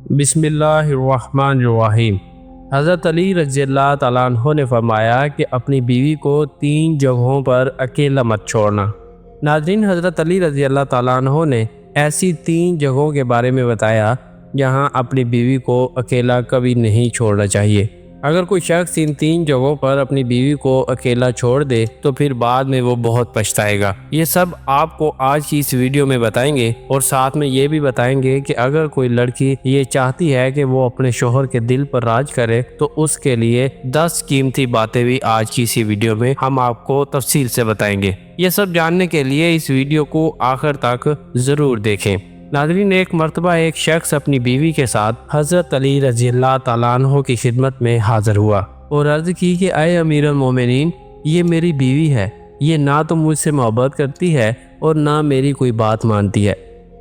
بسم اللہ الرحمن الرحیم۔ حضرت علی رضی اللہ تعالیٰ عنہ نے فرمایا کہ اپنی بیوی کو 3 جگہوں پر اکیلا مت چھوڑنا۔ ناظرین، حضرت علی رضی اللہ تعالیٰ عنہ نے ایسی 3 جگہوں کے بارے میں بتایا جہاں اپنی بیوی کو اکیلا کبھی نہیں چھوڑنا چاہیے۔ اگر کوئی شخص ان 3 جگہوں پر اپنی بیوی کو اکیلا چھوڑ دے تو پھر بعد میں وہ بہت پچھتائے گا۔ یہ سب آپ کو آج کی اس ویڈیو میں بتائیں گے، اور ساتھ میں یہ بھی بتائیں گے کہ اگر کوئی لڑکی یہ چاہتی ہے کہ وہ اپنے شوہر کے دل پر راج کرے تو اس کے لیے 10 قیمتی باتیں بھی آج کی اسی ویڈیو میں ہم آپ کو تفصیل سے بتائیں گے۔ یہ سب جاننے کے لیے اس ویڈیو کو آخر تک ضرور دیکھیں۔ ناظرین، ایک مرتبہ ایک شخص اپنی بیوی کے ساتھ حضرت علی رضی اللہ تعالیٰ عنہ کی خدمت میں حاضر ہوا اور عرض کی کہ اے امیر المومنین، یہ میری بیوی ہے، یہ نہ تو مجھ سے محبت کرتی ہے اور نہ میری کوئی بات مانتی ہے۔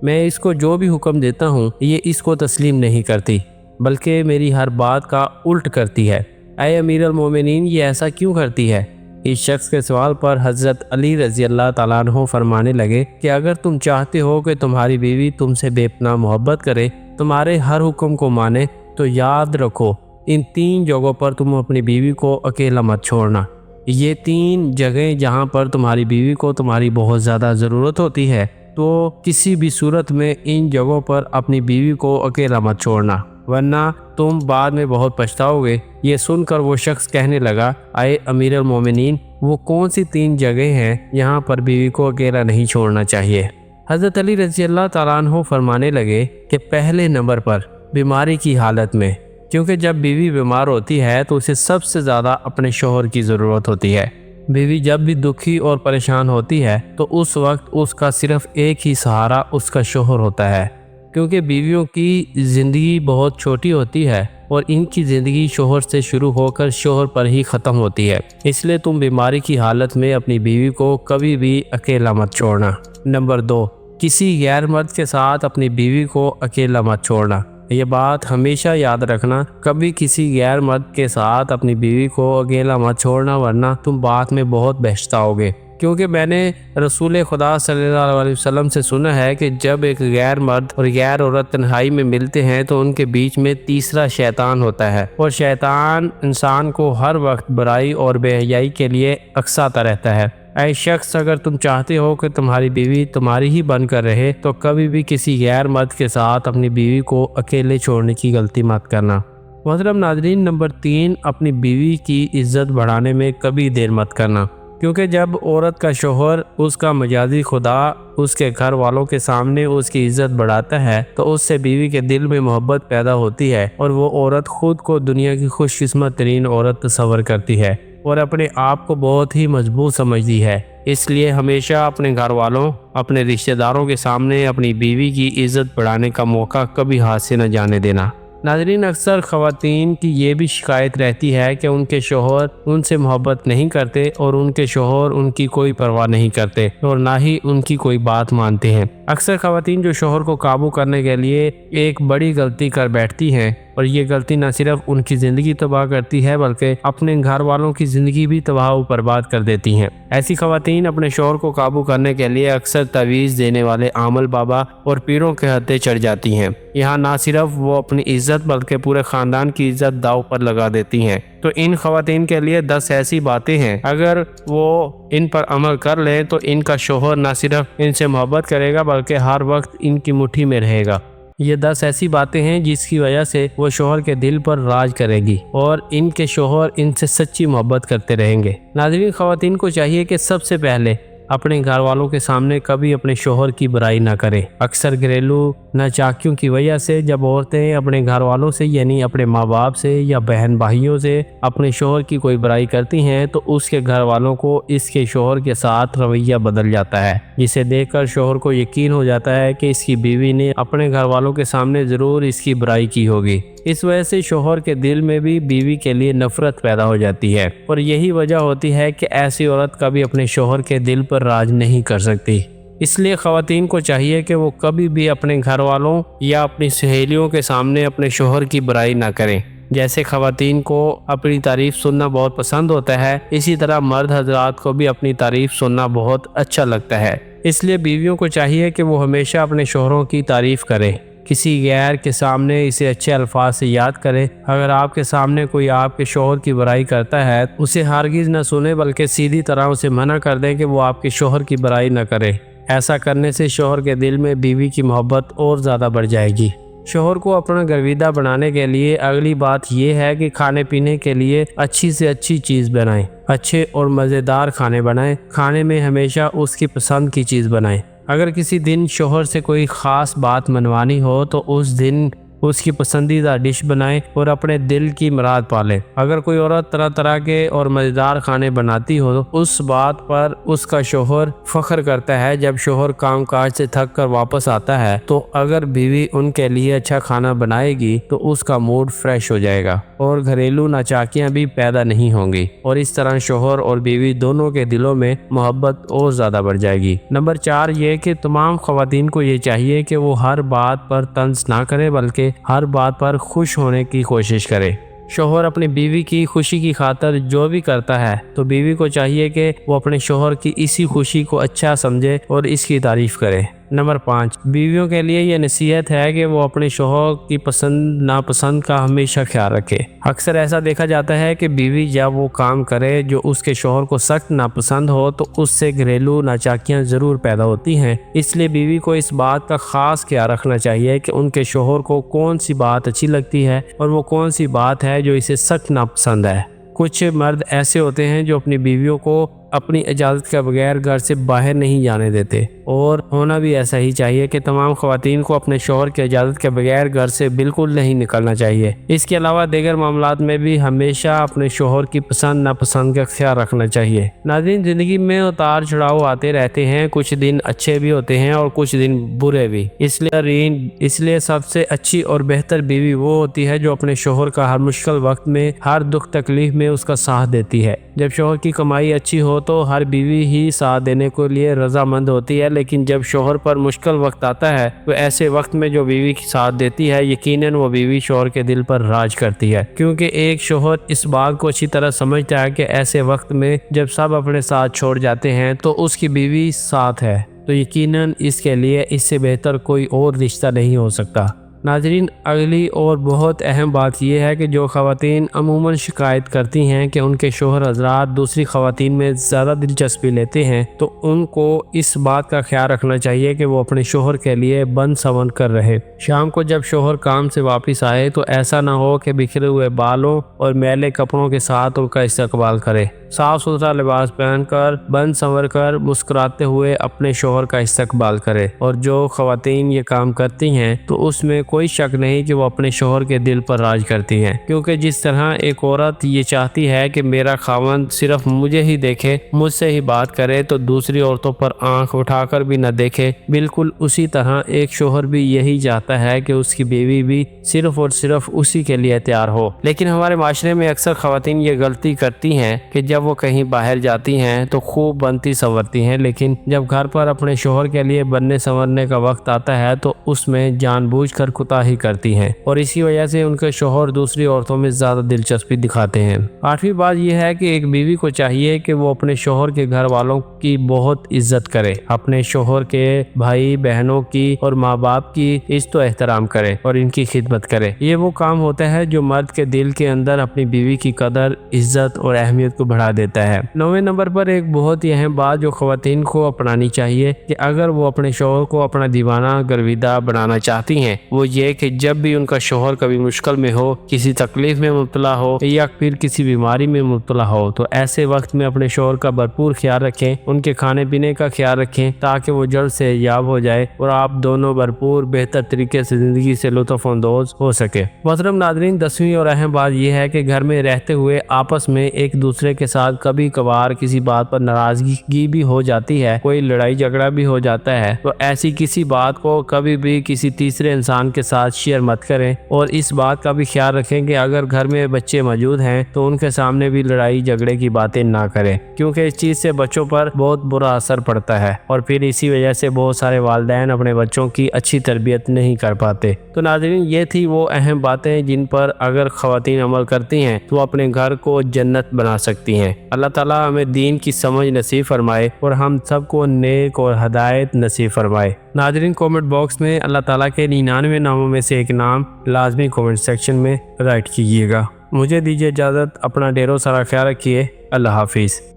میں اس کو جو بھی حکم دیتا ہوں یہ اس کو تسلیم نہیں کرتی، بلکہ میری ہر بات کا الٹ کرتی ہے۔ اے امیر المومنین، یہ ایسا کیوں کرتی ہے؟ اس شخص کے سوال پر حضرت علی رضی اللہ تعالیٰ عنہ فرمانے لگے کہ اگر تم چاہتے ہو کہ تمہاری بیوی تم سے بے پناہ محبت کرے، تمہارے ہر حکم کو مانے، تو یاد رکھو ان 3 جگہوں پر تم اپنی بیوی کو اکیلا مت چھوڑنا۔ یہ 3 جگہیں جہاں پر تمہاری بیوی کو تمہاری بہت زیادہ ضرورت ہوتی ہے، تو کسی بھی صورت میں ان جگہوں پر اپنی بیوی کو اکیلا مت چھوڑنا، ورنہ تم بعد میں بہت پچھتاؤ گے۔ یہ سن کر وہ شخص کہنے لگا، اے امیر المومنین، وہ کون سی 3 جگہیں ہیں یہاں پر بیوی کو اکیلا نہیں چھوڑنا چاہیے؟ حضرت علی رضی اللہ تعالیٰ عنہ فرمانے لگے کہ پہلے نمبر پر بیماری کی حالت میں، کیونکہ جب بیوی بیمار ہوتی ہے تو اسے سب سے زیادہ اپنے شوہر کی ضرورت ہوتی ہے۔ بیوی جب بھی دکھی اور پریشان ہوتی ہے تو اس وقت اس کا صرف ایک ہی سہارا اس کا شوہر ہوتا ہے، کیونکہ بیویوں کی زندگی بہت چھوٹی ہوتی ہے اور ان کی زندگی شوہر سے شروع ہو کر شوہر پر ہی ختم ہوتی ہے۔ اس لیے تم بیماری کی حالت میں اپنی بیوی کو کبھی بھی اکیلا مت چھوڑنا۔ نمبر 2، کسی غیر مرد کے ساتھ اپنی بیوی کو اکیلا مت چھوڑنا۔ یہ بات ہمیشہ یاد رکھنا، کبھی کسی غیر مرد کے ساتھ اپنی بیوی کو اکیلا مت چھوڑنا، ورنہ تم بعد میں بہت پچھتاؤ گے۔ کیونکہ میں نے رسول خدا صلی اللہ علیہ وسلم سے سنا ہے کہ جب ایک غیر مرد اور غیر عورت تنہائی میں ملتے ہیں تو ان کے بیچ میں تیسرا شیطان ہوتا ہے، اور شیطان انسان کو ہر وقت برائی اور بے حیائی کے لیے اکساتا رہتا ہے۔ اے شخص، اگر تم چاہتے ہو کہ تمہاری بیوی تمہاری ہی بن کر رہے تو کبھی بھی کسی غیر مرد کے ساتھ اپنی بیوی کو اکیلے چھوڑنے کی غلطی مت کرنا۔ محترم ناظرین، نمبر 3، اپنی بیوی کی عزت بڑھانے میں کبھی دیر مت کرنا، کیونکہ جب عورت کا شوہر، اس کا مجازی خدا، اس کے گھر والوں کے سامنے اس کی عزت بڑھاتا ہے تو اس سے بیوی کے دل میں محبت پیدا ہوتی ہے، اور وہ عورت خود کو دنیا کی خوش قسمت ترین عورت تصور کرتی ہے اور اپنے آپ کو بہت ہی مضبوط سمجھتی ہے۔ اس لیے ہمیشہ اپنے گھر والوں، اپنے رشتہ داروں کے سامنے اپنی بیوی کی عزت بڑھانے کا موقع کبھی ہاتھ سے نہ جانے دینا۔ ناظرین، اکثر خواتین کی یہ بھی شکایت رہتی ہے کہ ان کے شوہر ان سے محبت نہیں کرتے اور ان کے شوہر ان کی کوئی پرواہ نہیں کرتے اور نہ ہی ان کی کوئی بات مانتے ہیں۔ اکثر خواتین جو شوہر کو قابو کرنے کے لیے ایک بڑی غلطی کر بیٹھتی ہیں، اور یہ غلطی نہ صرف ان کی زندگی تباہ کرتی ہے بلکہ اپنے گھر والوں کی زندگی بھی تباہ و برباد کر دیتی ہیں۔ ایسی خواتین اپنے شوہر کو قابو کرنے کے لیے اکثر تعویذ دینے والے عامل بابا اور پیروں کے ہتھے چڑھ جاتی ہیں۔ یہاں نہ صرف وہ اپنی عزت بلکہ پورے خاندان کی عزت داؤ پر لگا دیتی ہیں۔ تو ان خواتین کے لیے 10 ایسی باتیں ہیں، اگر وہ ان پر عمل کر لیں تو ان کا شوہر نہ صرف ان سے محبت کرے گا بلکہ ہر وقت ان کی مٹھی میں رہے گا۔ یہ 10 ایسی باتیں ہیں جس کی وجہ سے وہ شوہر کے دل پر راج کرے گی اور ان کے شوہر ان سے سچی محبت کرتے رہیں گے۔ ناظرین، خواتین کو چاہیے کہ سب سے پہلے اپنے گھر والوں کے سامنے کبھی اپنے شوہر کی برائی نہ کریں۔ اکثر گھریلو ناچاکیوں کی وجہ سے جب عورتیں اپنے گھر والوں سے، یعنی اپنے ماں باپ سے یا بہن بھائیوں سے اپنے شوہر کی کوئی برائی کرتی ہیں تو اس کے گھر والوں کو اس کے شوہر کے ساتھ رویہ بدل جاتا ہے، جسے دیکھ کر شوہر کو یقین ہو جاتا ہے کہ اس کی بیوی نے اپنے گھر والوں کے سامنے ضرور اس کی برائی کی ہوگی۔ اس وجہ سے شوہر کے دل میں بھی بیوی کے لیے نفرت پیدا ہو جاتی ہے، اور یہی وجہ ہوتی ہے کہ ایسی عورت کبھی اپنے شوہر کے دل پر راج نہیں کر سکتی۔ اس لیے خواتین کو چاہیے کہ وہ کبھی بھی اپنے گھر والوں یا اپنی سہیلیوں کے سامنے اپنے شوہر کی برائی نہ کریں۔ جیسے خواتین کو اپنی تعریف سننا بہت پسند ہوتا ہے، اسی طرح مرد حضرات کو بھی اپنی تعریف سننا بہت اچھا لگتا ہے۔ اس لیے بیویوں کو چاہیے کہ وہ ہمیشہ اپنے شوہروں کی تعریف کریں، کسی غیر کے سامنے اسے اچھے الفاظ سے یاد کریں۔ اگر آپ کے سامنے کوئی آپ کے شوہر کی برائی کرتا ہے اسے ہرگز نہ سنیں بلکہ سیدھی طرح اسے منع کر دیں کہ وہ آپ کے شوہر کی برائی نہ کرے۔ ایسا کرنے سے شوہر کے دل میں بیوی کی محبت اور زیادہ بڑھ جائے گی۔ شوہر کو اپنا گرویدہ بنانے کے لیے اگلی بات یہ ہے کہ کھانے پینے کے لیے اچھی سے اچھی چیز بنائیں۔ اچھے اور مزیدار کھانے بنائیں۔ کھانے میں ہمیشہ اس کی پسند کی چیز بنائیں۔ اگر کسی دن شوہر سے کوئی خاص بات منوانی ہو تو اس دن اس کی پسندیدہ ڈش بنائیں اور اپنے دل کی مراد پالیں۔ اگر کوئی عورت طرح طرح کے اور مزیدار کھانے بناتی ہو تو اس بات پر اس کا شوہر فخر کرتا ہے۔ جب شوہر کام کاج سے تھک کر واپس آتا ہے تو اگر بیوی ان کے لیے اچھا کھانا بنائے گی تو اس کا موڈ فریش ہو جائے گا اور گھریلو ناچاکیاں بھی پیدا نہیں ہوں گی، اور اس طرح شوہر اور بیوی دونوں کے دلوں میں محبت اور زیادہ بڑھ جائے گی۔ نمبر 4 یہ کہ تمام خواتین کو یہ چاہیے کہ وہ ہر بات پر طنز نہ کرے بلکہ ہر بات پر خوش ہونے کی کوشش کرے۔ شوہر اپنی بیوی کی خوشی کی خاطر جو بھی کرتا ہے تو بیوی کو چاہیے کہ وہ اپنے شوہر کی اسی خوشی کو اچھا سمجھے اور اس کی تعریف کرے۔ نمبر 5 بیویوں کے لیے یہ نصیحت ہے کہ وہ اپنے شوہر کی پسند ناپسند کا ہمیشہ خیال رکھے۔ اکثر ایسا دیکھا جاتا ہے کہ بیوی جب وہ کام کرے جو اس کے شوہر کو سخت ناپسند ہو تو اس سے گھریلو ناچاکیاں ضرور پیدا ہوتی ہیں۔ اس لیے بیوی کو اس بات کا خاص خیال رکھنا چاہیے کہ ان کے شوہر کو کون سی بات اچھی لگتی ہے اور وہ کون سی بات ہے جو اسے سخت ناپسند ہے۔ کچھ مرد ایسے ہوتے ہیں جو اپنی بیویوں کو اپنی اجازت کے بغیر گھر سے باہر نہیں جانے دیتے، اور ہونا بھی ایسا ہی چاہیے کہ تمام خواتین کو اپنے شوہر کی اجازت کے بغیر گھر سے بالکل نہیں نکلنا چاہیے۔ اس کے علاوہ دیگر معاملات میں بھی ہمیشہ اپنے شوہر کی پسند ناپسند کا خیال رکھنا چاہیے۔ ناظرین، زندگی میں اتار چڑھاؤ آتے رہتے ہیں، کچھ دن اچھے بھی ہوتے ہیں اور کچھ دن برے بھی۔ اس لیے سب سے اچھی اور بہتر بیوی وہ ہوتی ہے جو اپنے شوہر کا ہر مشکل وقت میں، ہر دکھ تکلیف میں اس کا ساتھ دیتی ہے۔ جب شوہر کی کمائی اچھی ہو تو ہر بیوی ہی ساتھ دینے کے لیے رضامند ہوتی ہے، لیکن جب شوہر پر مشکل وقت آتا ہے تو ایسے وقت میں جو بیوی ساتھ دیتی ہے یقیناً وہ بیوی شوہر کے دل پر راج کرتی ہے، کیونکہ ایک شوہر اس بات کو اچھی طرح سمجھتا ہے کہ ایسے وقت میں جب سب اپنے ساتھ چھوڑ جاتے ہیں تو اس کی بیوی ساتھ ہے، تو یقیناً اس کے لیے اس سے بہتر کوئی اور رشتہ نہیں ہو سکتا۔ ناظرین، اگلی اور بہت اہم بات یہ ہے کہ جو خواتین عموماً شکایت کرتی ہیں کہ ان کے شوہر حضرات دوسری خواتین میں زیادہ دلچسپی لیتے ہیں تو ان کو اس بات کا خیال رکھنا چاہیے کہ وہ اپنے شوہر کے لیے بن سون کر رہے۔ شام کو جب شوہر کام سے واپس آئے تو ایسا نہ ہو کہ بکھرے ہوئے بالوں اور میلے کپڑوں کے ساتھ ان کا استقبال کرے۔ صاف ستھرا لباس پہن کر، بن سنور کر، مسکراتے ہوئے اپنے شوہر کا استقبال کرے، اور جو خواتین یہ کام کرتی ہیں تو اس میں کوئی شک نہیں کہ وہ اپنے شوہر کے دل پر راج کرتی ہیں، کیونکہ جس طرح ایک عورت یہ چاہتی ہے کہ میرا خاوند صرف مجھے ہی دیکھے، مجھ سے ہی بات کرے تو دوسری عورتوں پر آنکھ اٹھا کر بھی نہ دیکھے، بالکل اسی طرح ایک شوہر بھی یہی چاہتا ہے کہ اس کی بیوی بھی صرف اور صرف اسی کے لیے تیار ہو۔ لیکن ہمارے معاشرے میں اکثر خواتین یہ غلطی کرتی ہیں کہ جب وہ کہیں باہر جاتی ہیں تو خوب بنتی سنورتی ہیں، لیکن جب گھر پر اپنے شوہر کے لیے بننے سنورنے کا وقت آتا ہے تو اس میں جان بوجھ کر کوتاہی کرتی ہیں، اور اسی وجہ سے ان کے شوہر دوسری عورتوں میں زیادہ دلچسپی دکھاتے ہیں۔ 8ویں بات یہ ہے کہ ایک بیوی کو چاہیے کہ وہ اپنے شوہر کے گھر والوں کی بہت عزت کرے، اپنے شوہر کے بھائی بہنوں کی اور ماں باپ کی عزت و احترام کرے اور ان کی خدمت کرے۔ یہ وہ کام ہوتا ہے جو مرد کے دل کے اندر اپنی بیوی کی قدر، عزت اور اہمیت کو بڑھا دیتا ہے۔ 9ویں نمبر پر ایک بہت ہی اہم بات جو خواتین کو اپنانی چاہیے کہ اگر وہ اپنے شوہر کو اپنا دیوانہ گرویدہ بنانا چاہتی ہیں، وہ یہ کہ جب بھی ان کا شوہر کبھی مشکل میں ہو، کسی تکلیف میں مبتلا ہو یا پھر کسی بیماری میں مبتلا ہو تو ایسے وقت میں اپنے شوہر کا بھرپور خیال رکھیں، ان کے کھانے پینے کا خیال رکھیں تاکہ وہ جلد سے یاب ہو جائے اور آپ دونوں بھرپور بہتر طریقے سے زندگی سے لطف اندوز ہو سکے۔ محترم ناظرین، 10ویں اور اہم بات یہ ہے کہ گھر میں رہتے ہوئے آپس میں ایک دوسرے کے ساتھ کبھی کبھار کسی بات پر ناراضگی بھی ہو جاتی ہے، کوئی لڑائی جھگڑا بھی ہو جاتا ہے، تو ایسی کسی بات کو کبھی بھی کسی تیسرے انسان کے ساتھ شیئر مت کریں، اور اس بات کا بھی خیال رکھیں کہ اگر گھر میں بچے موجود ہیں تو ان کے سامنے بھی لڑائی جھگڑے کی باتیں نہ کریں، کیونکہ اس چیز سے بچوں پر بہت برا اثر پڑتا ہے اور پھر اسی وجہ سے بہت سارے والدین اپنے بچوں کی اچھی تربیت نہیں کر پاتے۔ تو ناظرین، یہ تھی وہ اہم باتیں جن پر اگر خواتین عمل کرتی ہیں تو اپنے گھر کو جنت بنا سکتی ہیں۔ اللہ تعالیٰ ہمیں دین کی سمجھ نصیب فرمائے اور ہم سب کو نیک اور ہدایت نصیب فرمائے۔ ناظرین، کامنٹ باکس میں اللہ تعالیٰ کے 99 ناموں میں سے ایک نام لازمی کومنٹ سیکشن میں رائٹ کیجیے گا۔ مجھے دیجیے اجازت، اپنا ڈھیر سارا خیال رکھیے۔ اللہ حافظ۔